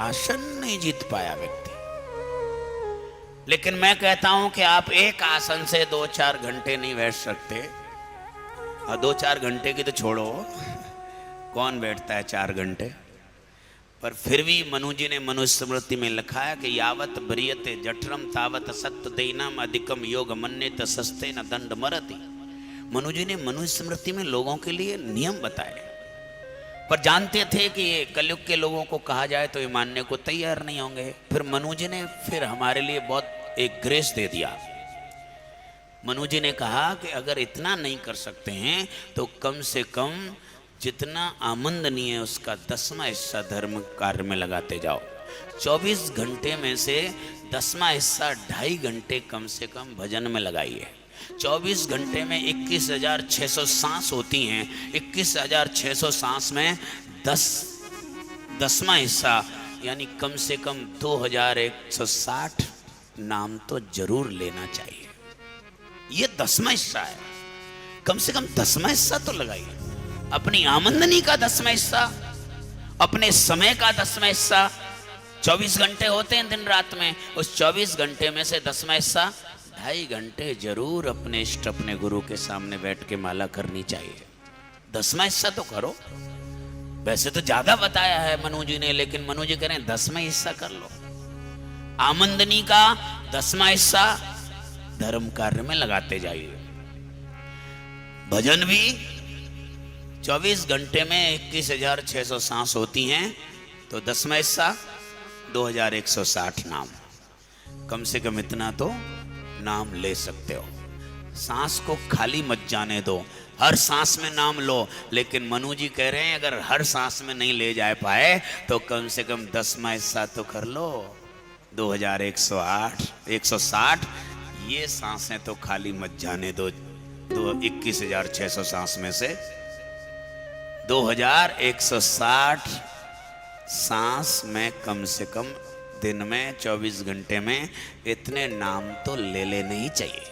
आसन नहीं जीत पाया व्यक्ति। लेकिन मैं कहता हूं कि आप एक आसन से 2-4 घंटे नहीं बैठ सकते। और 2-4 घंटे की तो छोड़ो, कौन बैठता है 4 घंटे। पर फिर भी मनु जी ने मनुस्मृति में लिखा है कि यावत ब्रियते जठरम तावत सत्य देनम अधिकम योग मन्यत सस्ते न दंड मरति। मनु जी ने मनुस्मृति में लोगों के लिए नियम बताए, पर जानते थे कि ये कलयुग के लोगों को कहा जाए तो ये मानने को तैयार नहीं होंगे। फिर मनु जी ने फिर हमारे लिए बहुत एक ग्रेस दे दिया। मनु जी ने कहा कि अगर इतना नहीं कर सकते हैं तो कम से कम जितना आमंदनीय है उसका 10वां हिस्सा धर्म कार्य में लगाते जाओ। 24 घंटे में से 10वां हिस्सा 2.5 घंटे कम से कम भजन में लगाइए। 24 घंटे में 21,600 सांस होती हैं। 21,600 सांस में 10वां हिस्सा यानी कम से कम 2,160 नाम तो जरूर लेना चाहिए। ये 10वां हिस्सा है, कम से कम 10वां हिस्सा तो लगाइए। अपनी आमदनी का 10वां हिस्सा, अपने समय का 10वां हिस्सा। 24 घंटे होते हैं दिन रात में, उस 24 घंटे में से 10वां हिस्सा 2.5 घंटे जरूर अपने इष्ट अपने गुरु के सामने बैठ के माला करनी चाहिए। 10वां हिस्सा तो करो। वैसे तो ज्यादा बताया है मनु जी ने, लेकिन मनु जी कह रहे हैं 10वां हिस्सा कर लो। आमदनी का 10वां हिस्सा धर्म कार्य में लगाते जाइए। भजन भी 24 घंटे में 21,600 सांस होती हैं, तो 10वां हिस्सा 2,160 नाम। कम से कम इतना तो नाम ले सकते हो। सांस को खाली मत जाने दो, हर सांस में नाम लो। लेकिन मनु जी कह रहे हैं अगर हर सांस में नहीं ले जा पाए तो कम से कम 10वां हिस्सा तो कर लो। 2,160 ये सांसें तो खाली मत जाने दो। 21,600 सांस में से 2,160 सांस में कम से कम दिन में 24 घंटे में इतने नाम तो ले लेने ही चाहिए।